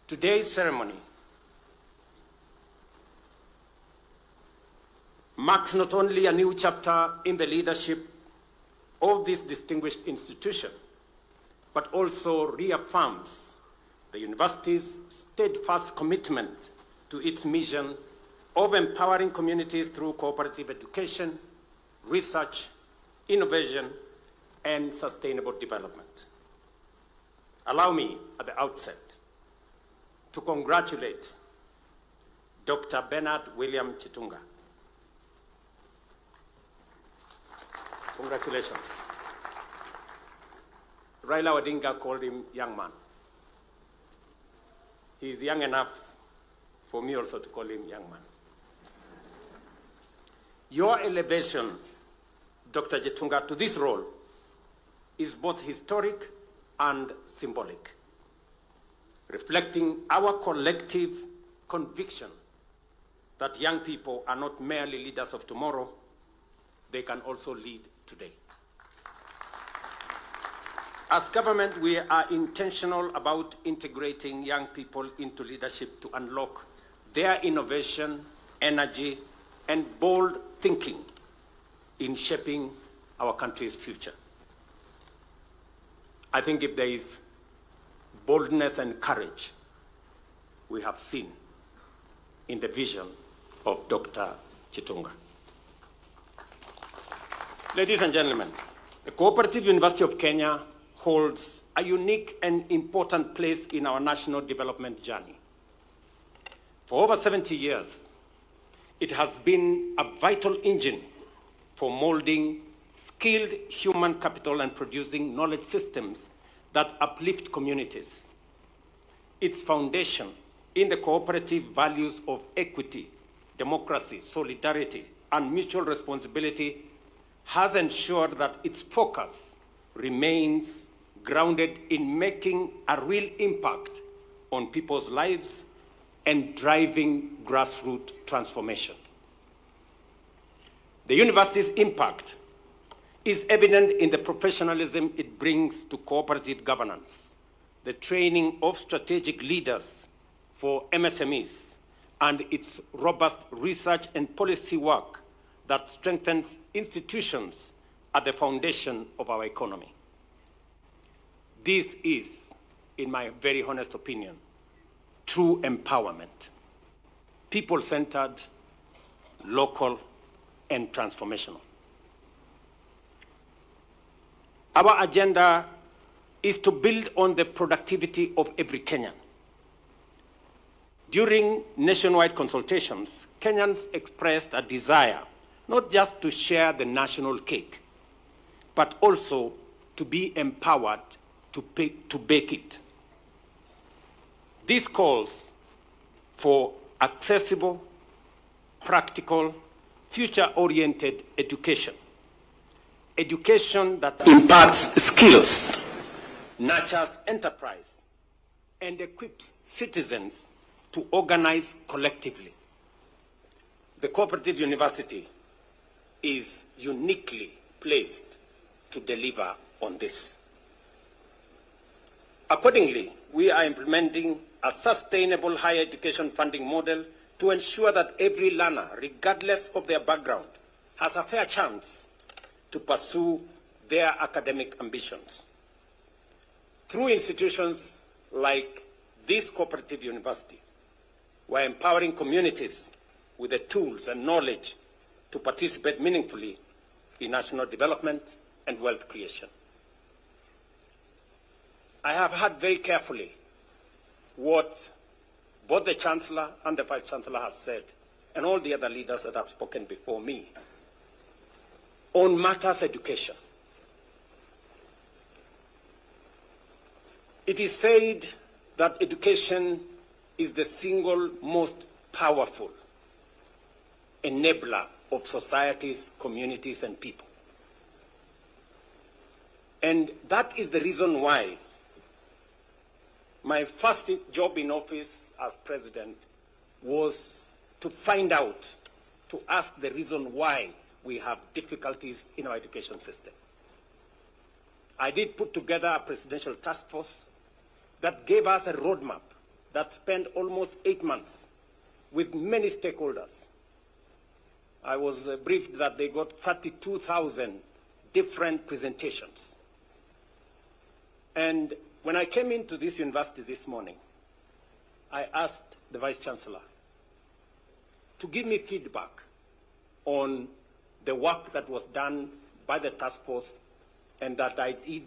Today's ceremony marks not only a new chapter in the leadership of this distinguished institution, but also reaffirms the university's steadfast commitment to its mission of empowering communities through cooperative education, research, innovation, and sustainable development. Allow me at the outset to congratulate Dr. Bernard William Chitunga. Congratulations. Raila Odinga called him young man. He is young enough for me also to call him young man. Your elevation, Dr. Chitunga, to this role is both historic and symbolic, reflecting our collective conviction that young people are not merely leaders of tomorrow, they can also lead today. As government, we are intentional about integrating young people into leadership to unlock their innovation, energy, and bold thinking in shaping our country's future. I think if there is boldness and courage we have seen in the vision of Dr. Chitunga. Ladies and gentlemen, the Cooperative University of Kenya holds a unique and important place in our national development journey. For over 70 years, it has been a vital engine for molding skilled human capital and producing knowledge systems that uplift communities. Its foundation in the cooperative values of equity, democracy, solidarity, and mutual responsibility has ensured that its focus remains grounded in making a real impact on people's lives and driving grassroots transformation. The university's impact is evident in the professionalism it brings to cooperative governance, the training of strategic leaders for MSMEs, and its robust research and policy work that strengthens institutions at the foundation of our economy. This is, in my very honest opinion, true empowerment, people-centered, local, and transformational. Our agenda is to build on the productivity of every Kenyan. During nationwide consultations, Kenyans expressed a desire not just to share the national cake, but also to be empowered to bake it. This calls for accessible, practical, future-oriented education. Education that imparts skills, nurtures enterprise, and equips citizens to organize collectively. The Cooperative University is uniquely placed to deliver on this. Accordingly, we are implementing a sustainable higher education funding model to ensure that every learner, regardless of their background, has a fair chance to pursue their academic ambitions. Through institutions like this cooperative university, we're empowering communities with the tools and knowledge to participate meaningfully in national development and wealth creation. I have heard very carefully what both the Chancellor and the Vice-Chancellor has said, and all the other leaders that have spoken before me, on matters education. It is said that education is the single most powerful enabler of societies, communities, and people. And that is the reason why my first job in office as president was to find out, to ask the reason why we have difficulties in our education system. I did put together a presidential task force that gave us a roadmap that spent almost 8 months with many stakeholders. I was briefed that they got 32,000 different presentations. And when I came into this university this morning, I asked the Vice Chancellor to give me feedback on the work that was done by the task force, and that I did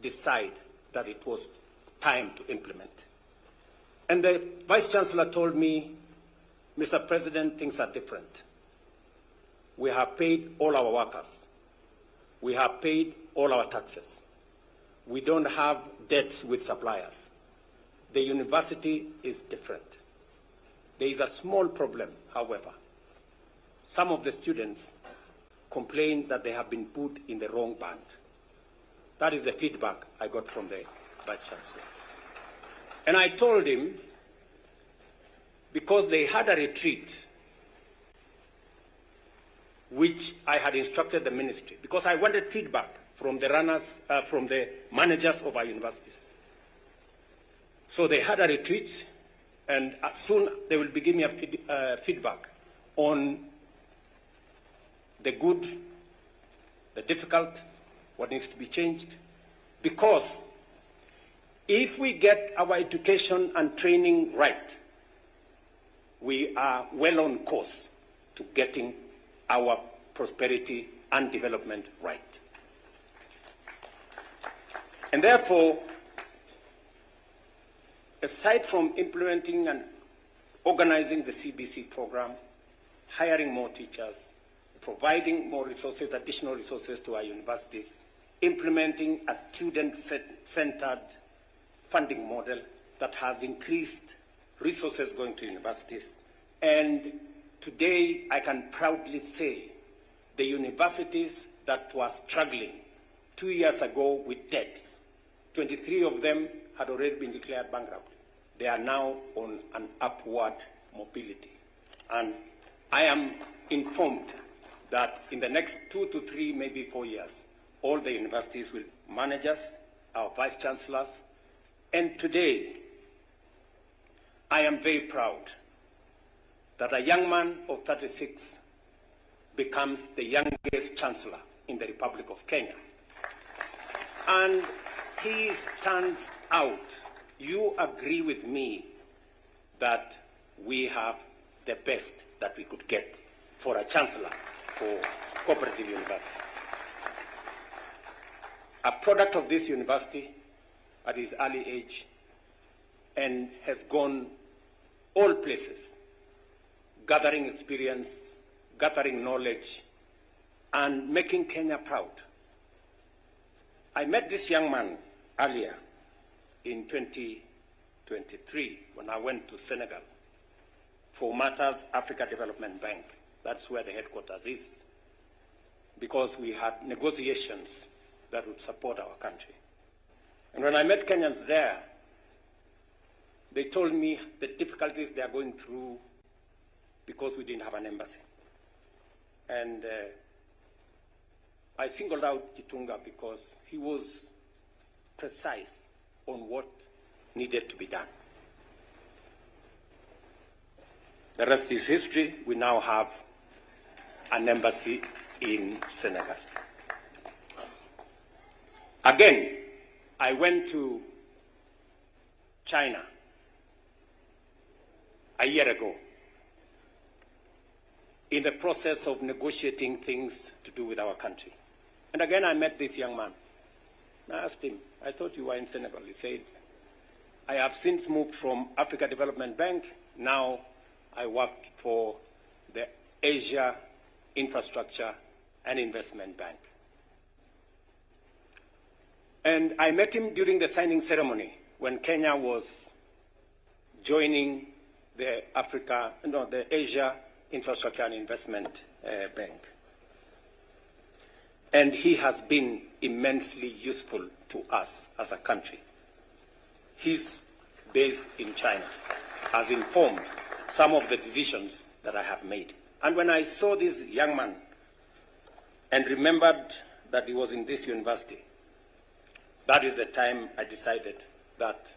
decide that it was time to implement. And the Vice Chancellor told me, Mr. President, things are different. We have paid all our workers. We have paid all our taxes. We don't have debts with suppliers. The university is different. There is a small problem, however. Some of the students complain that they have been put in the wrong band. That is the feedback I got from the Vice Chancellor. And I told him, because they had a retreat, which I had instructed the ministry, because I wanted feedback from the runners, from the managers of our universities. So they had a retreat, and soon they will be giving me a feedback on the good, the difficult, what needs to be changed. Because if we get our education and training right, we are well on course to getting our prosperity and development right. And therefore, aside from implementing and organizing the CBC program, hiring more teachers, providing more resources, additional resources to our universities, implementing a student-centered funding model that has increased resources going to universities. And today, I can proudly say the universities that were struggling 2 years ago with debts, 23 of them had already been declared bankrupt. They are now on an upward mobility. And I am informed that in the next 2 to 3, maybe 4 years, all the universities will manage us, our vice chancellors. And today, I am very proud that a young man of 36 becomes the youngest chancellor in the Republic of Kenya. And he stands out. You agree with me that we have the best that we could get for a chancellor for cooperative university. A product of this university at his early age, and has gone all places, gathering experience, gathering knowledge, and making Kenya proud. I met this young man earlier in 2023 when I went to Senegal for Matters Africa Development Bank. That's where the headquarters is, because we had negotiations that would support our country. And when I met Kenyans there, they told me the difficulties they are going through because we didn't have an embassy. And I singled out Gitunga because he was precise on what needed to be done. The rest is history. We now have an embassy in Senegal. Again, I went to China a year ago in the process of negotiating things to do with our country. And again, I met this young man. I asked him, I thought you were in Senegal. He said, I have since moved from Africa Development Bank. Now I work for the Asia Infrastructure and Investment Bank. And I met him during the signing ceremony when Kenya was joining the Asia Infrastructure and Investment Bank. And he has been immensely useful to us as a country. He's based in China, has informed some of the decisions that I have made. And when I saw this young man and remembered that he was in this university, that is the time I decided that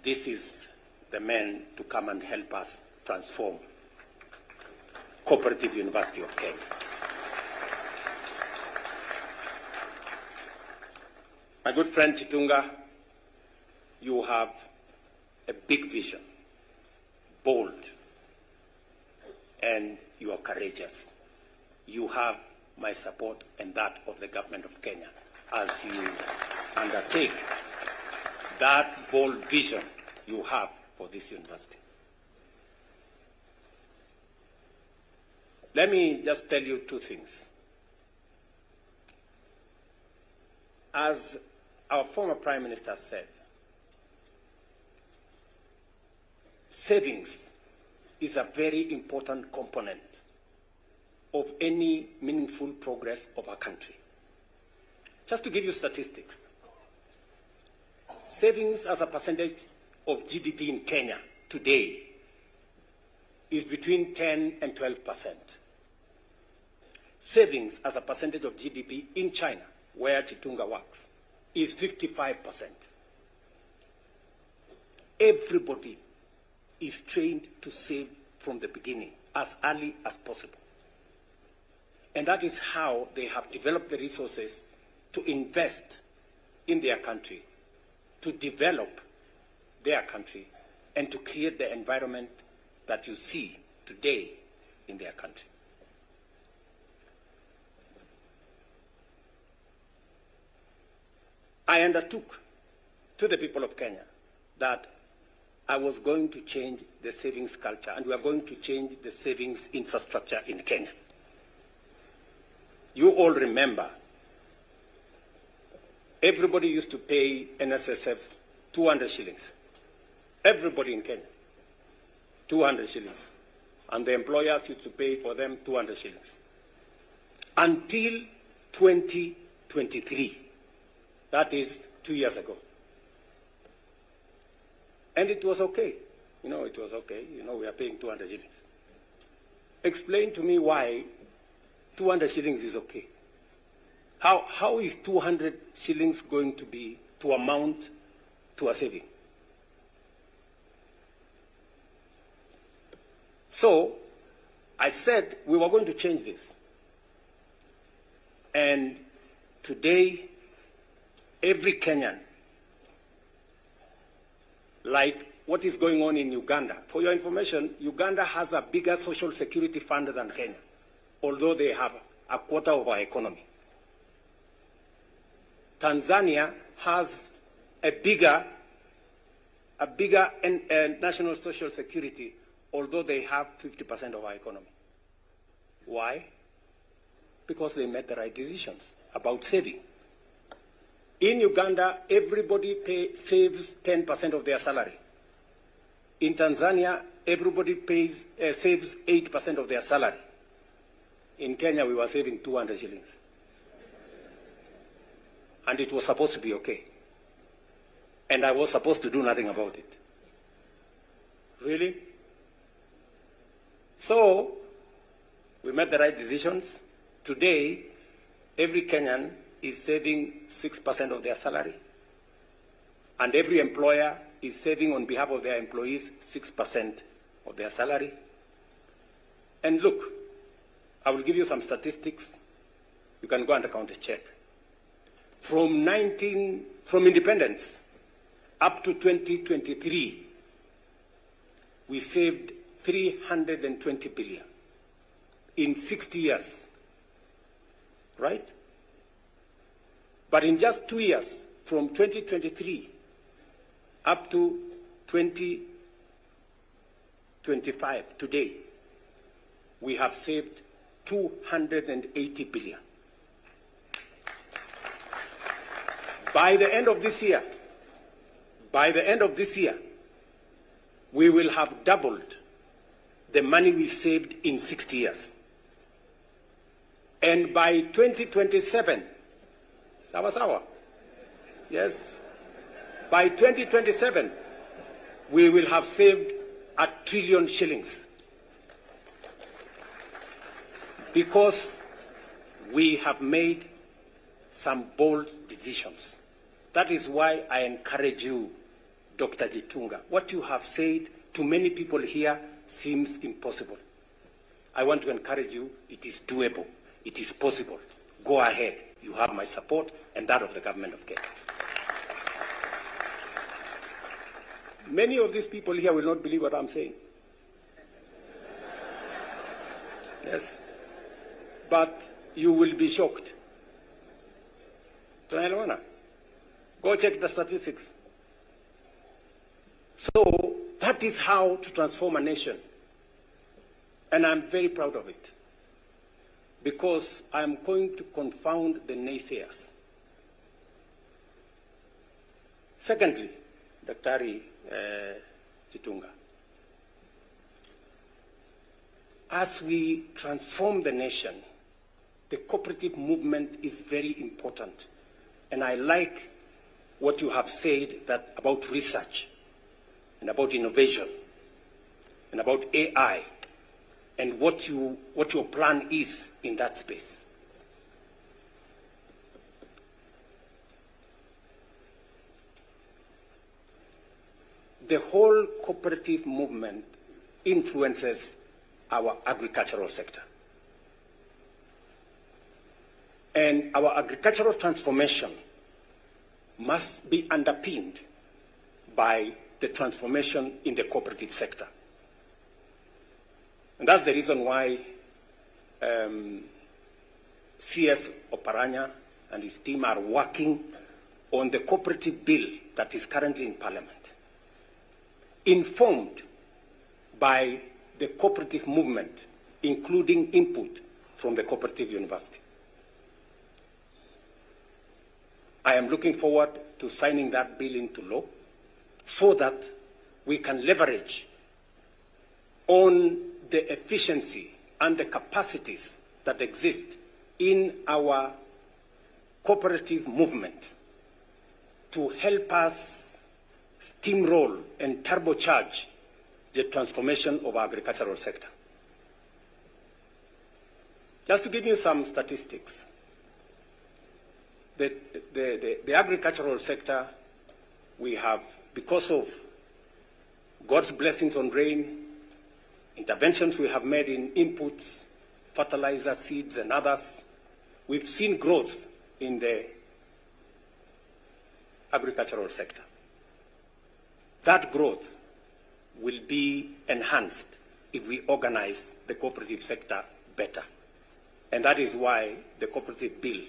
this is the men to come and help us transform Cooperative University of Kenya. My good friend Chitunga, you have a big vision, bold, and you are courageous. You have my support and that of the government of Kenya as you undertake that bold vision you have for this university. Let me just tell you two things. As our former Prime Minister said, savings is a very important component of any meaningful progress of a country. Just to give you statistics, savings as a percentage of GDP in Kenya today is between 10 and 12%. Savings as a percentage of GDP in China, where Chitunga works, is 55%. Everybody is trained to save from the beginning, as early as possible. And that is how they have developed the resources to invest in their country, to develop their country, and to create the environment that you see today in their country. I undertook to the people of Kenya that I was going to change the savings culture, and we are going to change the savings infrastructure in Kenya. You all remember, everybody used to pay NSSF 200 shillings. Everybody in Kenya, 200 shillings. And the employers used to pay for them 200 shillings. Until 2023. That is 2 years ago. And it was okay. It was okay. We are paying 200 shillings. Explain to me why 200 shillings is okay. How is 200 shillings going to amount to a saving? So I said we were going to change this. And today, every Kenyan, like what is going on in Uganda. For your information, Uganda has a bigger social security fund than Kenya, although they have a quarter of our economy. Tanzania has a bigger national social security, although they have 50% of our economy. Why? Because they made the right decisions about saving. In Uganda, everybody saves 10% of their salary. In Tanzania, everybody saves 8% of their salary. In Kenya, we were saving 200 shillings. And it was supposed to be okay. And I was supposed to do nothing about it. Really? So, we made the right decisions. Today, every Kenyan is saving 6% of their salary. And every employer is saving on behalf of their employees 6% of their salary. And look, I will give you some statistics. You can go and account a check. From independence up to 2023, we saved 320 billion in 60 years, right? But in just 2 years, from 2023 up to 2025, today, we have saved 280 billion. By the end of this year, we will have doubled the money we saved in 60 years. And by 2027, yes, by 2027, we will have saved 1 trillion shillings. Because we have made some bold decisions. That is why I encourage you, Dr. Gitunga, what you have said to many people here seems impossible. I want to encourage you, it is doable, it is possible. Go ahead, you have my support and that of the government of Kenya. Many of these people here will not believe what I'm saying. Yes, but you will be shocked. Go check the statistics. So that is how to transform a nation. And I'm very proud of it, because I'm going to confound the naysayers. Secondly, Dr. Gitunga, as we transform the nation, the cooperative movement is very important. And I like what you have said about research and about innovation and about AI and what your plan is in that space. The whole cooperative movement influences our agricultural sector. And our agricultural transformation must be underpinned by the transformation in the cooperative sector. And that's the reason why CS Oparanya and his team are working on the cooperative bill that is currently in Parliament, informed by the cooperative movement, including input from the cooperative university. I am looking forward to signing that bill into law so that we can leverage on the efficiency and the capacities that exist in our cooperative movement to help us steamroll and turbocharge the transformation of our agricultural sector. Just to give you some statistics, the agricultural sector, we have, because of God's blessings on rain, interventions we have made in inputs, fertilizer, seeds, and others, we've seen growth in the agricultural sector. That growth will be enhanced if we organize the cooperative sector better. And that is why the cooperative bill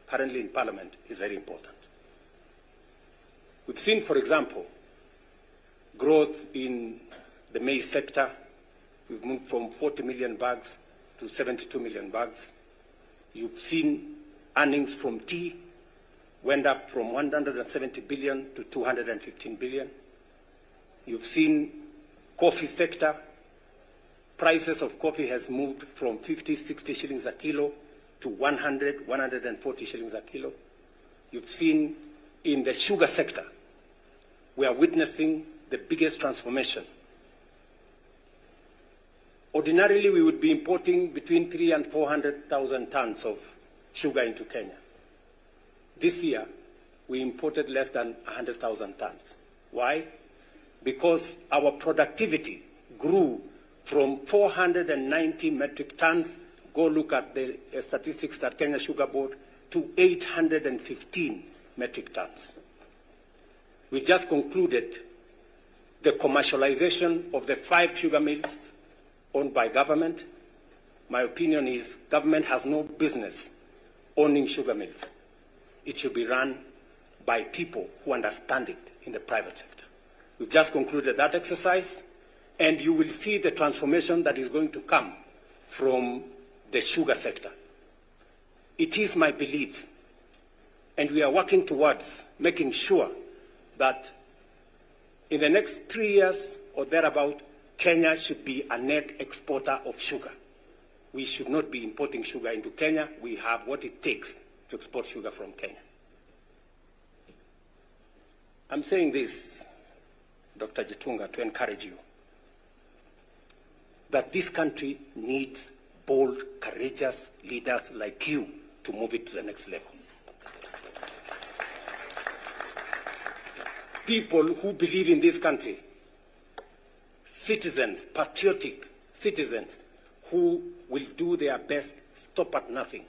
currently in Parliament is very important. We've seen, for example, growth in the maize sector. We've moved from 40 million bags to 72 million bags. You've seen earnings from tea went up from 170 billion to 215 billion. You've seen coffee sector. Prices of coffee has moved from 50, 60 shillings a kilo to 100, 140 shillings a kilo. You've seen in the sugar sector, we are witnessing the biggest transformation. Ordinarily, we would be importing between 300,000 and 400,000 tons of sugar into Kenya. This year, we imported less than 100,000 tons. Why? Because our productivity grew from 490 metric tons, go look at the statistics that Kenya Sugar Board, to 815 metric tons. We just concluded the commercialization of the 5 sugar mills owned by government. My opinion is government has no business owning sugar mills. It should be run by people who understand it in the private sector. We've just concluded that exercise, and you will see the transformation that is going to come from the sugar sector. It is my belief, and we are working towards making sure that in the next 3 years or thereabout, Kenya should be a net exporter of sugar. We should not be importing sugar into Kenya. We have what it takes to export sugar from Kenya. I'm saying this, Dr. Gitunga, to encourage you that this country needs bold, courageous leaders like you to move it to the next level. people who believe in this country, citizens, patriotic citizens, who will do their best, stop at nothing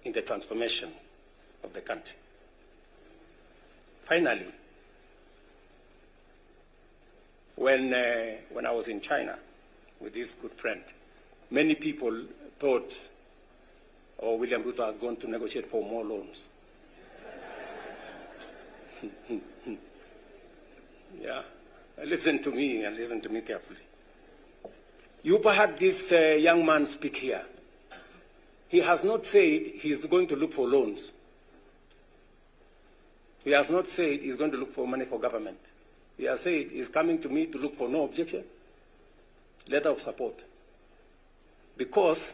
in the transformation of the country. Finally, when I was in China with this good friend, many people thought, oh, William Ruto has gone to negotiate for more loans. Yeah, listen to me and listen to me carefully. You heard this young man speak here. He has not said he's going to look for loans. He has not said he's going to look for money for government. He has said he's coming to me to look for no objection, letter of support. Because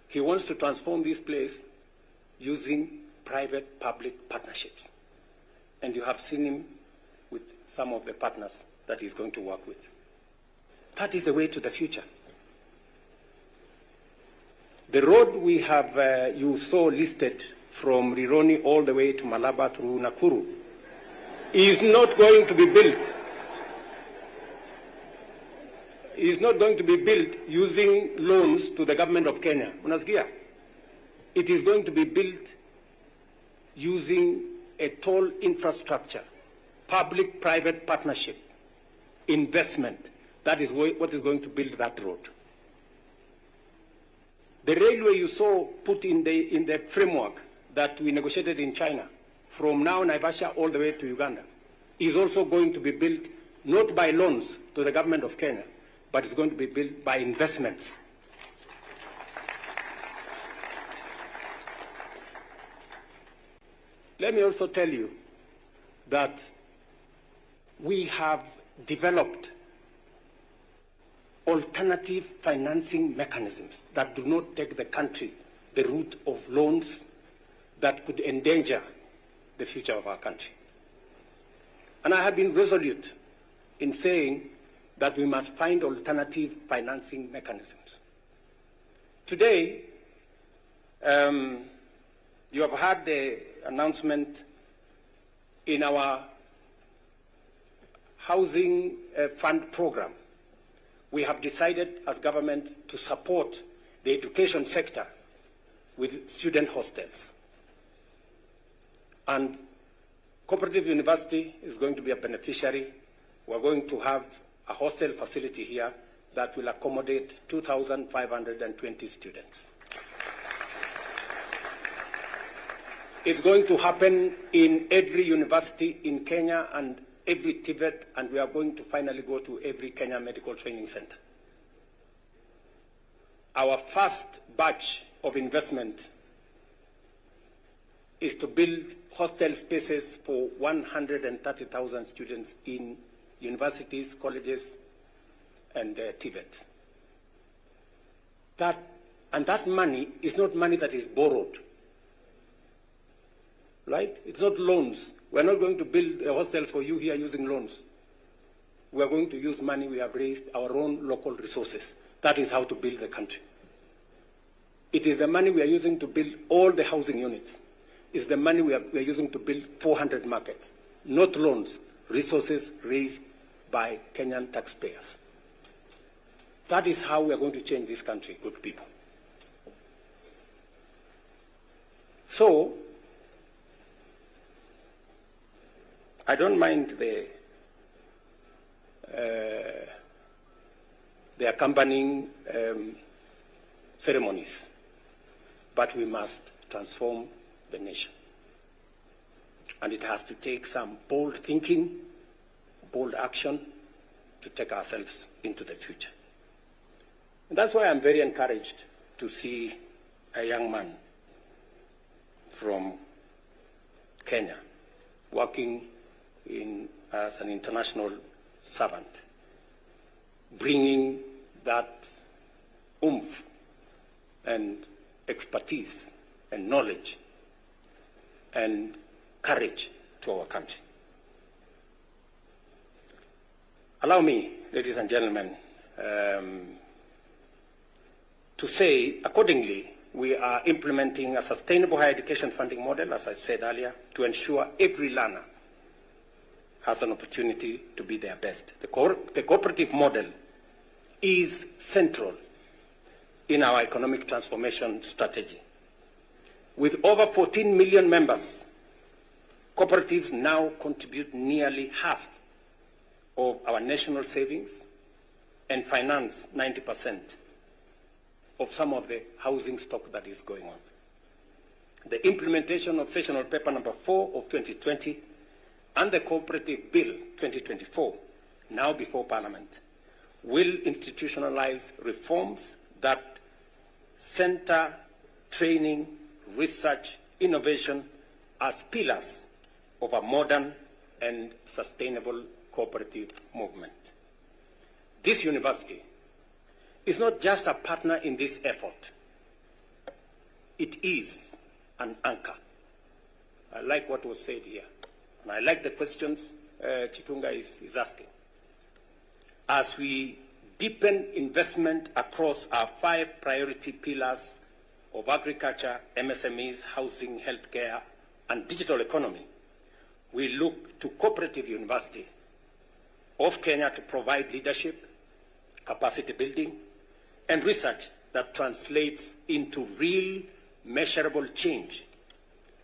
he wants to transform this place using private-public partnerships. And you have seen him with some of the partners that he's going to work with. That is the way to the future. The road we have, you saw listed from Rironi all the way to Malaba through Nakuru, is not going to be built. Is not going to be built using loans to the government of Kenya. Unasikia? It is going to be built using a toll infrastructure, public-private partnership, investment. That is what is going to build that road. The railway you saw put in the framework that we negotiated in China, from now Naivasha all the way to Uganda, is also going to be built not by loans to the government of Kenya, but it's going to be built by investments. Let me also tell you that we have developed alternative financing mechanisms that do not take the country the route of loans that could endanger the future of our country. And I have been resolute in saying that we must find alternative financing mechanisms. Today, you have heard the announcement in our housing fund program. We have decided as government to support the education sector with student hostels. And Cooperative University is going to be a beneficiary. We're going to have a hostel facility here that will accommodate 2,520 students. It's going to happen in every university in Kenya and every TVET, and we are going to finally go to every Kenya Medical Training Center. Our first batch of investment is to build hostel spaces for 130,000 students in universities, colleges, and TVET. That money is not money that is borrowed, right? It's not loans. We're not going to build a hostel for you here using loans. We are going to use money we have raised, our own local resources. That is how to build the country. It is the money we are using to build all the housing units. It's the money we are using to build 400 markets, not loans, resources raised by Kenyan taxpayers. That is how we are going to change this country, good people. So, I don't mind the accompanying ceremonies, but we must transform the nation. And it has to take some bold thinking, bold action to take ourselves into the future. And that's why I'm very encouraged to see a young man from Kenya working as an international servant, bringing that oomph and expertise and knowledge and courage to our country. Allow me, ladies and gentlemen, to say, accordingly, we are implementing a sustainable higher education funding model, as I said earlier, to ensure every learner has an opportunity to be their best. The cooperative model is central in our economic transformation strategy. With over 14 million members, cooperatives now contribute nearly half of our national savings and finance 90% of some of the housing stock that is going on. The implementation of Sessional Paper number 4 of 2020 and the Cooperative Bill 2024, now before Parliament, will institutionalize reforms that center training, research, innovation as pillars of a modern and sustainable cooperative movement. This university is not just a partner in this effort. It is an anchor. I like what was said here, and I like the questions Chitunga is asking. As we deepen investment across our 5 priority pillars of agriculture, MSMEs, housing, healthcare, and digital economy, we look to Cooperative University of Kenya to provide leadership, capacity building, and research that translates into real, measurable change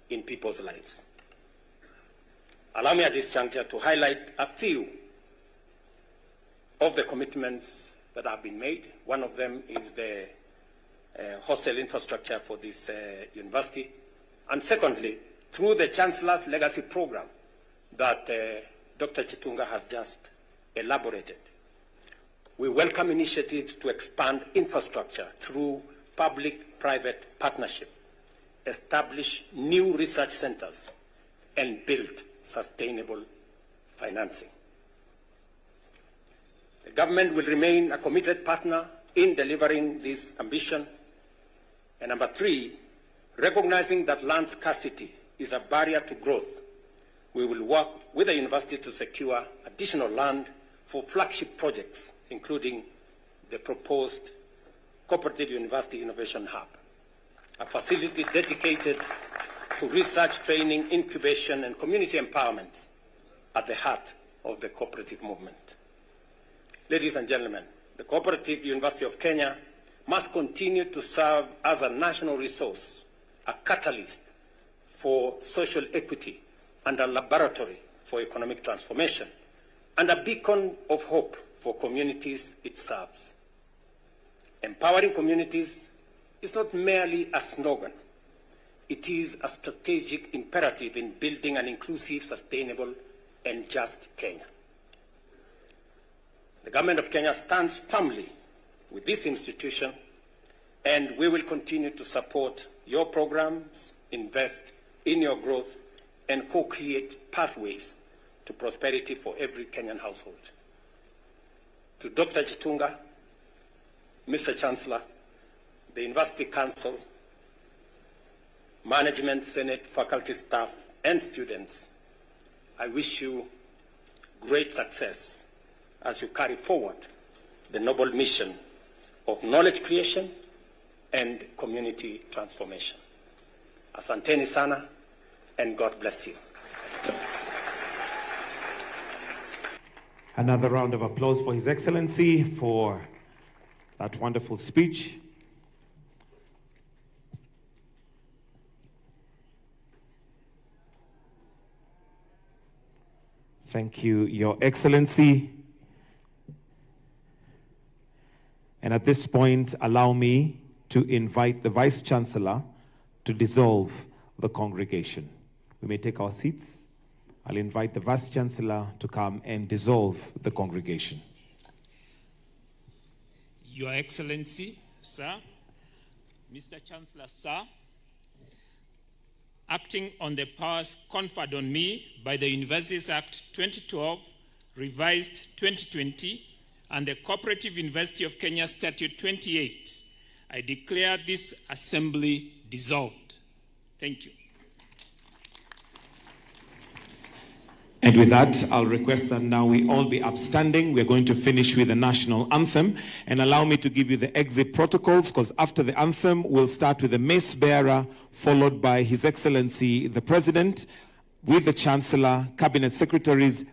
in people's lives. Allow me at this juncture to highlight a few of the commitments that have been made. One of them is the hostel infrastructure for this university. And secondly, through the Chancellor's Legacy Program that Dr. Chitunga has just elaborated, we welcome initiatives to expand infrastructure through public-private partnership, establish new research centers, and build sustainable financing. The government will remain a committed partner in delivering this ambition. And number 3, recognizing that land scarcity is a barrier to growth, we will work with the university to secure additional land for flagship projects, including the proposed Cooperative University Innovation Hub, a facility dedicated to research, training, incubation, and community empowerment at the heart of the cooperative movement. Ladies and gentlemen, the Cooperative University of Kenya must continue to serve as a national resource, a catalyst for social equity, and a laboratory for economic transformation, and a beacon of hope for communities it serves. Empowering communities is not merely a slogan. It is a strategic imperative in building an inclusive, sustainable, and just Kenya. The government of Kenya stands firmly with this institution, and we will continue to support your programs, invest in your growth, and co-create pathways to prosperity for every Kenyan household. To Dr. Chitunga, Mr. Chancellor, the University Council, Management, Senate, faculty, staff, and students, I wish you great success as you carry forward the noble mission of knowledge creation and community transformation. Asanteni sana, and God bless you. Another round of applause for His Excellency for that wonderful speech. Thank you, Your Excellency. And at this point, allow me to invite the Vice-Chancellor to dissolve the congregation. We may take our seats. I'll invite the Vice-Chancellor to come and dissolve the congregation. Your Excellency, sir, Mr. Chancellor, sir, acting on the powers conferred on me by the Universities Act 2012, revised 2020, and the Cooperative University of Kenya Statute 28, I declare this assembly dissolved. Thank you. And with that, I'll request that now we all be upstanding. We're going to finish with the national anthem. And allow me to give you the exit protocols, because after the anthem, we'll start with the mace bearer, followed by His Excellency the President, with the Chancellor, Cabinet Secretaries,